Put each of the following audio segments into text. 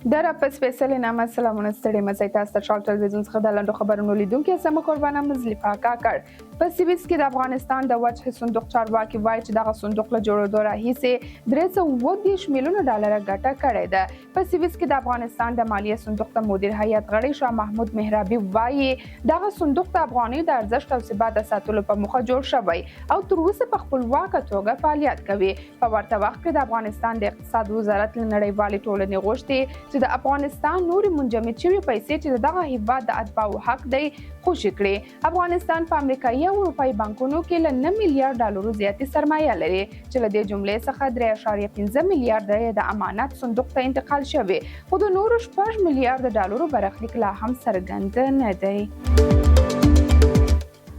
در په سپیشل نامه سلامونه ستړي مزه تاسو ته دشال تلویزیون څخه د لاندو خبرونو لیدونکو سم قربانه مزلیفه کاکړ په سویس کې د افغانستان د وجه صندوق چارواکي وایي چې دغه صندوق له جوړېدو راهیسې 330 میلیونه ډالر ګټه کړې ده. په سویس کې د افغانستان د مالیې صندوق د مدیر هیئت غړي شاه محمود مهرابي وایي دغه صندوق د افغانۍ د ارزښت او ثبات ساتلو په موخه جوړ شوی او تر اوسه په خپلواکه توګه فعالیت کوي. په ورته وخت کې د افغانستان د اقتصاد وزارت له نړیوالې ټولنې غوښتي چې د افغانستان نورې منجمد شوي پیسې چې دغه هیواد د اتباعو حق دی خوشي کړي. افغانستان په امریکایي او اروپایي بانکونو کې له 9 میلیارډ ډالرو زیاتې سرمایه لري چې له دې جملې څخه 3.15 میلیارډ د امانت صندوق ته انتقال شوی خو د نورو 6 میلیارډ ډالرو برخلیک لا هم څرګند نه دی.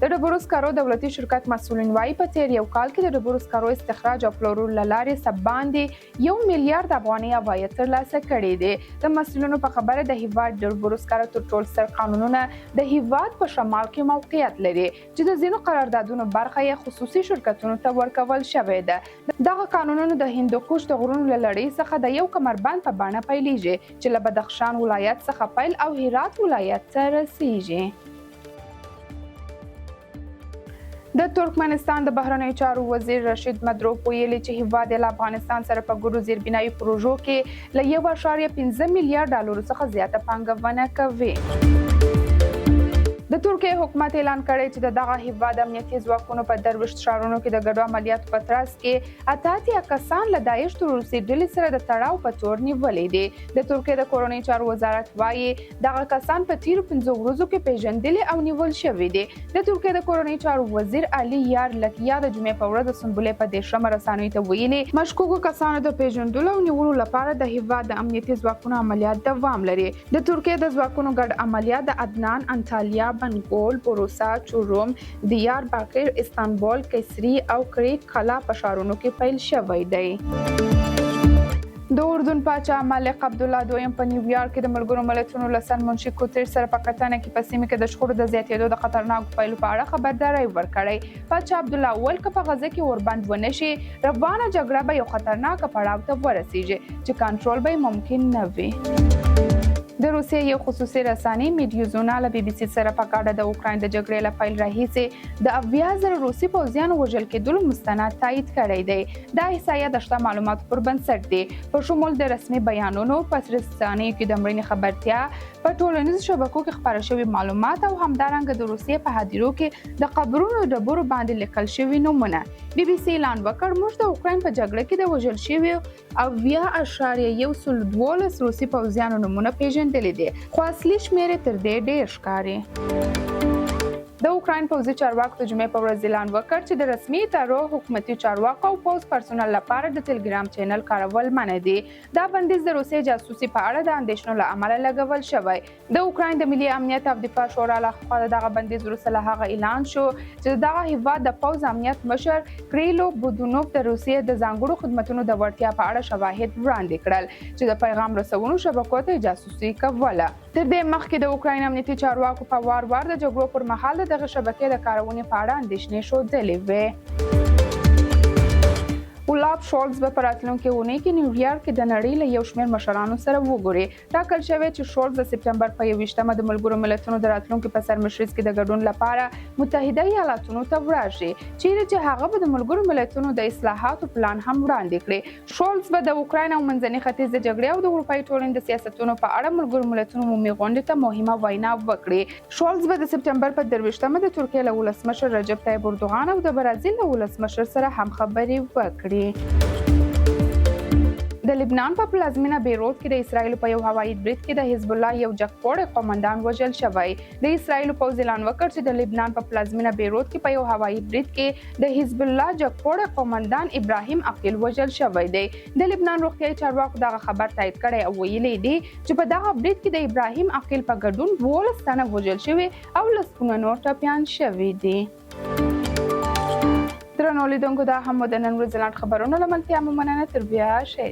د ډبرو سکرو دولتي شرکت مسؤلین وایي په تیر یو کال کې د ډبرو سکرو استخراج او پلورلو له لارې څه باندې 1 میلیارډ افغانۍ عواید ترلاسه کړي دي. د مسؤلینو په خبره د هیواد د ډبرو سکرو تر ټولو ستر قانونونه د هیواد په شمال کې موقعیت لري چې د ځینو قراردادونو برخه یې خصوصي شرکتونو ته ورکول شوې ده. دغه قانونونه د هندوکش د غرونو له لړۍ څخه د یو کمربند په بڼه پیلېږي چې له بدخشان ولایت څخه پیل او هرات ولایت ته رسیږي. د ترکمنستان د بهرنیو چارو وزیر رشید مدروف ویلي چې هیواد له افغانستان سره په ګډو زیربنایي پروژو کې له 1.15 میلیارډ ډالرو څخه زیاته پانګونه کوي. د ترکیه حکومت اعلان کړی چې دغه هیواد امنیتي ځواکونو په 23 ښارونو کې د ګډو عملیاتو په ترڅ کې 88 کسان له داعش تروریستي ډلې سره د تړاو په تور نیولې دي. د ترکیه د کورنۍ چارو وزارت وایي دغه کسان په تیرو 15 ورځو کې پیژندلي او نیول شوي دي. د ترکیه د کورنۍ چارو وزیر علي یار لکیا د جمعې په ورځ د سنبلی په رسنیو ته ویلي مشکوکو کسانو د پیژندلو او نیولو لپاره د هیواد د امنیتي ځواکونو عملیات دوام لري. د ترکیه د ځواکونو ګډ عملیات د عدنان، انطالیا، بنګول، بوروسا، چوروم، دیار باکر، استانبول، کیسری او کریک کلا په ښارونو کې پیل شوی دی. د اردن پاچا ملک عبدالله دویم په نیویارک کې د ملګرو ملتونو له سرمنشي کوتریش سره په کتنه کې په سیمه کې د شخړو د زیاتېدو د خطرناکو پایلو په اړه خبرداری ورکړی. پاچا عبدالله وویل که په غزه کې اوربند ونه شي روانه جګړه به یو خطرناک پړاو ته ورسیږي چې کنټرول به ممکن نه وي. د روسیې یو خصوصي رسنۍ میډیوزونا له بي بي سي سره په ګډه د اوکراین د جګړې له پیل راهیسې د 80,000 روسي پوځیانو وژل کېدلو مستند تایید کړی دی. دا احصایه د شته معلوماتو پر بنسټ دی په شمول د رسمي بیانونو، په رسنیو کې د مړینې خبرتیا، په ټولنیزو شبکو کې خپاره شوي معلومات او همدارنګه د روسیې په هدیرو کې د قبرونو ډبرو باندې لیکل شوي نومونه. بي بي سي اعلان وکړ موږ د اوکراین په جګړه کې د وژل شویو 80.112 روسي پوځیانو نومونه پیژنو خو اصلي شمېر تر دې ډېر ښکاري. د اوکراین پوځي چارواکو د جمعې په ورځ اعلان وکړ چې د رسمي ادارو، حکومتي چارواکو او پوځ پرسونل لپاره د ټلګرام چینل کارول منع دي. دا بندیز د روسیې جاسوسي په اړه د اندېښنو له امله لګول شوی. د اوکراین د ملي امنیت او دفاع شورا لخوا دغه بندیز وروسته له هغه اعلان شو چې دغه هیواد د پوځ امنیت مشر کریلو بودونوف د روسیې د ځانګړو خدمتونو د وړتیا په اړه شواهد وړاندې کړل چې د پیغام رسونو شبکو ته جاسوسي کوله. تر دې مخکې د اوکراین امنیتي چارواکو په وار وار د جګړو پر مهال دغه شبکې د کارونې په اړه اندېښنې ښودلې وې. اولاف شولز به په راتلونکې اونۍ کې نیویارک کې د نړۍ له یو شمېر مشرانو سره وګوري. ټاکل شوی چې شولز د سپتامبر په 21مه د ملګرو ملتونو د راتلونکي په سرمشریز کې د ګډون لپاره متحده ایالاتونو ته ورشي چیرې چې هغه به د ملګرو ملتونو د اصلاحاتو پلان هم وړاندې کړي. شولز به د اوکراین او منځني ختیځ د جګړې او د اروپایي ټولنې د سیاستونو په اړه ملګرو ملتونو عمومي غونډې ته مهمه وینا وکړي. شولز به د سپتامبر په 23مه د ترکیې له ولسمشر رجب طیب اردوغان او د برازیل له ولسمشر سره هم خبرې وکړي. د لبنان په پلازمینه بیروت کې د اسرایل په یو هوایي برید کې د حزب الله یو جګپوړی قومندان وژل شوی. د اسرایل پوځ اعلان وکړ چې د لبنان په پلازمینه بیروت کې په یو هوایي برید کې د حزب الله جګپوړی قومندان ابراهیم عقیل وژل شوی دی. د لبنان روغتیايي چارواکو دغه خبر تایید کړی او ویلي دي چې په دغه برید کې د ابراهیم عقیل په ګډون 12 تنه وژل شوي او لسګونه نور ټپیان شوي دي. درنو لیدونکو دا هم د نن ورځې لاند خبرونه له ملتیا مو مننه. تر بیا ښه